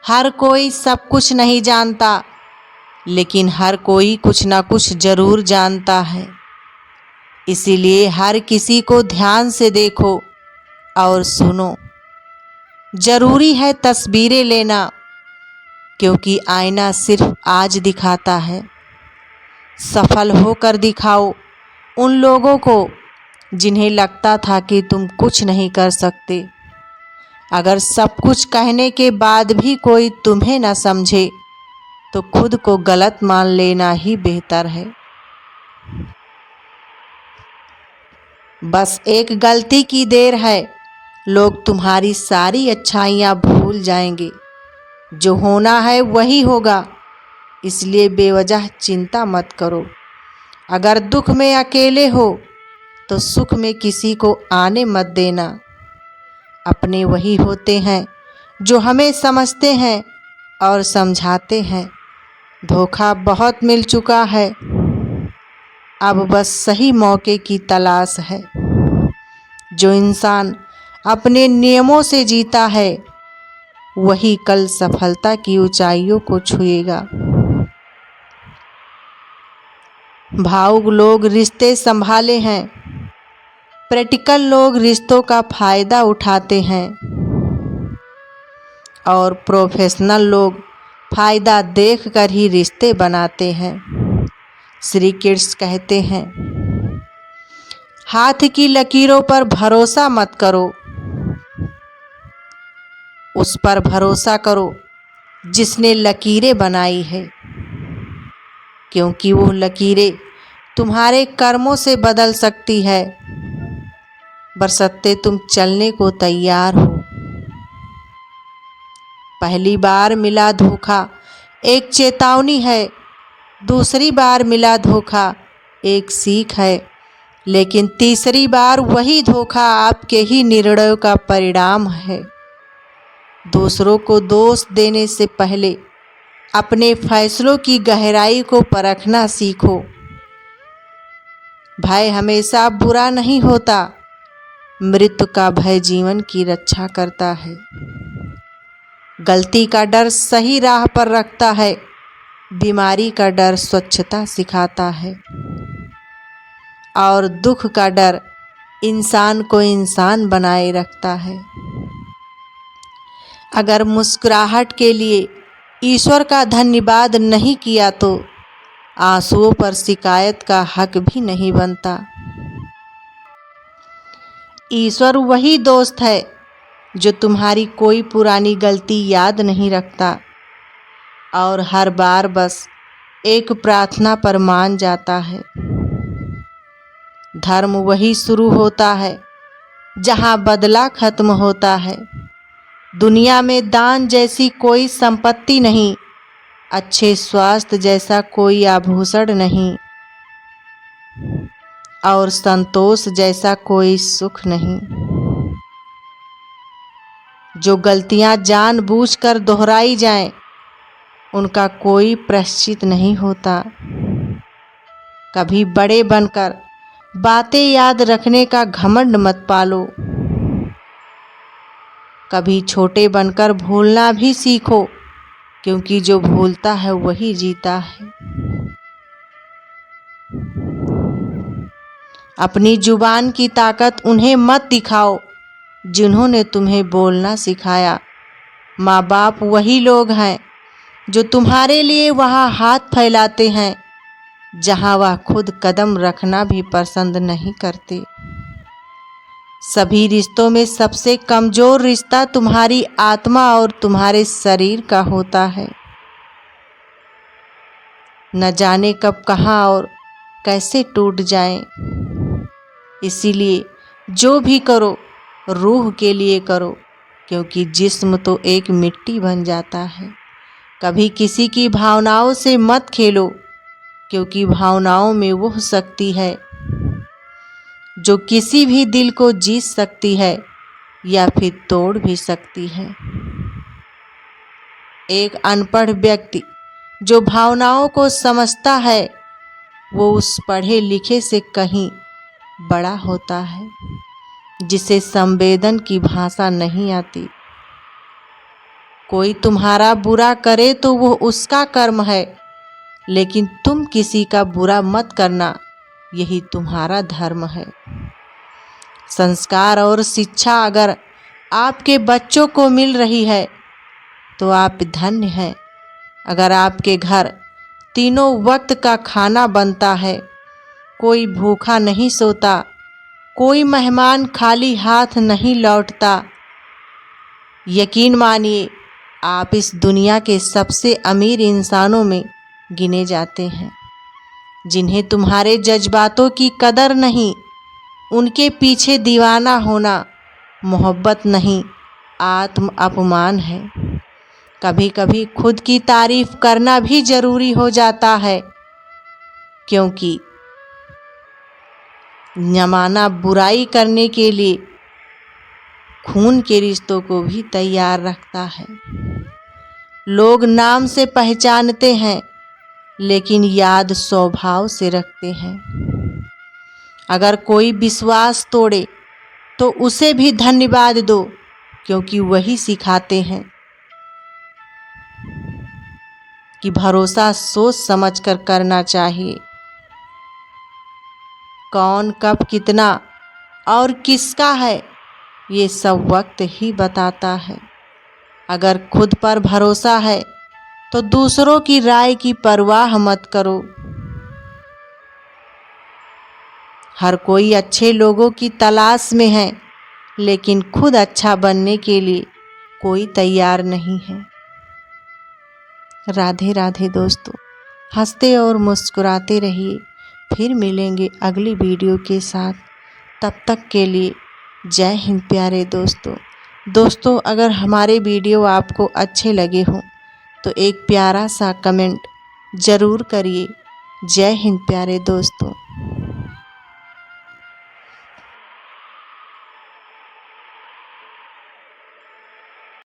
हर कोई सब कुछ नहीं जानता, लेकिन हर कोई कुछ ना कुछ जरूर जानता है। इसीलिए हर किसी को ध्यान से देखो और सुनो। जरूरी है तस्वीरें लेना, क्योंकि आईना सिर्फ आज दिखाता है। सफल होकर दिखाओ उन लोगों को जिन्हें लगता था कि तुम कुछ नहीं कर सकते। अगर सब कुछ कहने के बाद भी कोई तुम्हें न समझे, तो खुद को गलत मान लेना ही बेहतर है। बस एक गलती की देर है, लोग तुम्हारी सारी अच्छाइयाँ भूल जाएंगे। जो होना है वही होगा, इसलिए बेवजह चिंता मत करो। अगर दुख में अकेले हो तो सुख में किसी को आने मत देना। अपने वही होते हैं जो हमें समझते हैं और समझाते हैं। धोखा बहुत मिल चुका है, अब बस सही मौके की तलाश है। जो इंसान अपने नियमों से जीता है, वही कल सफलता की ऊंचाइयों को छुएगा। भावुक लोग रिश्ते संभाले हैं, प्रैक्टिकल लोग रिश्तों का फायदा उठाते हैं और प्रोफेशनल लोग फायदा देखकर ही रिश्ते बनाते हैं। श्री कृष्ण कहते हैं, हाथ की लकीरों पर भरोसा मत करो, उस पर भरोसा करो जिसने लकीरें बनाई है, क्योंकि वो लकीरें तुम्हारे कर्मों से बदल सकती है, बशर्ते तुम चलने को तैयार हो। पहली बार मिला धोखा एक चेतावनी है, दूसरी बार मिला धोखा एक सीख है, लेकिन तीसरी बार वही धोखा आपके ही निर्णयों का परिणाम है। दूसरों को दोष देने से पहले अपने फैसलों की गहराई को परखना सीखो। भय हमेशा बुरा नहीं होता, मृत्यु का भय जीवन की रक्षा करता है। गलती का डर सही राह पर रखता है, बीमारी का डर स्वच्छता सिखाता है, और दुख का डर इंसान को इंसान बनाए रखता है। अगर मुस्कुराहट के लिए ईश्वर का धन्यवाद नहीं किया तो आंसुओं पर शिकायत का हक भी नहीं बनता। ईश्वर वही दोस्त है जो तुम्हारी कोई पुरानी गलती याद नहीं रखता और हर बार बस एक प्रार्थना पर मान जाता है। धर्म वही शुरू होता है जहाँ बदला खत्म होता है। दुनिया में दान जैसी कोई संपत्ति नहीं, अच्छे स्वास्थ्य जैसा कोई आभूषण नहीं, और संतोष जैसा कोई सुख नहीं। जो गलतियां जानबूझकर दोहराई जाएं, उनका कोई प्रायश्चित नहीं होता। कभी बड़े बनकर बातें याद रखने का घमंड मत पालो, कभी छोटे बनकर भूलना भी सीखो, क्योंकि जो भूलता है वही जीता है। अपनी जुबान की ताकत उन्हें मत दिखाओ जिन्होंने तुम्हें बोलना सिखाया। माँ बाप वही लोग हैं जो तुम्हारे लिए वहाँ हाथ फैलाते हैं जहाँ वह खुद कदम रखना भी पसंद नहीं करते। सभी रिश्तों में सबसे कमजोर रिश्ता तुम्हारी आत्मा और तुम्हारे शरीर का होता है। न जाने कब कहाँ और कैसे टूट जाएं। इसीलिए जो भी करो रूह के लिए करो, क्योंकि जिस्म तो एक मिट्टी बन जाता है। कभी किसी की भावनाओं से मत खेलो, क्योंकि भावनाओं में वो शक्ति है जो किसी भी दिल को जीत सकती है या फिर तोड़ भी सकती है। एक अनपढ़ व्यक्ति जो भावनाओं को समझता है, वो उस पढ़े लिखे से कहीं बड़ा होता है जिसे संवेदन की भाषा नहीं आती। कोई तुम्हारा बुरा करे तो वो उसका कर्म है, लेकिन तुम किसी का बुरा मत करना, यही तुम्हारा धर्म है। संस्कार और शिक्षा अगर आपके बच्चों को मिल रही है तो आप धन्य हैं। अगर आपके घर तीनों वक्त का खाना बनता है, कोई भूखा नहीं सोता, कोई मेहमान खाली हाथ नहीं लौटता, यकीन मानिए आप इस दुनिया के सबसे अमीर इंसानों में गिने जाते हैं। जिन्हें तुम्हारे जज्बातों की कदर नहीं, उनके पीछे दीवाना होना मोहब्बत नहीं, आत्म अपमान है। कभी कभी खुद की तारीफ करना भी जरूरी हो जाता है, क्योंकि जमाना बुराई करने के लिए खून के रिश्तों को भी तैयार रखता है। लोग नाम से पहचानते हैं, लेकिन याद स्वभाव से रखते हैं। अगर कोई विश्वास तोड़े तो उसे भी धन्यवाद दो, क्योंकि वही सिखाते हैं कि भरोसा सोच समझकर करना चाहिए। कौन कब कितना और किसका है, ये सब वक्त ही बताता है। अगर खुद पर भरोसा है तो दूसरों की राय की परवाह मत करो। हर कोई अच्छे लोगों की तलाश में है, लेकिन खुद अच्छा बनने के लिए कोई तैयार नहीं है। राधे राधे दोस्तों, हंसते और मुस्कुराते रहिए। फिर मिलेंगे अगली वीडियो के साथ। तब तक के लिए जय हिंद प्यारे दोस्तों, अगर हमारे वीडियो आपको अच्छे लगे हों तो एक प्यारा सा कमेंट ज़रूर करिए। जय हिंद प्यारे दोस्तों।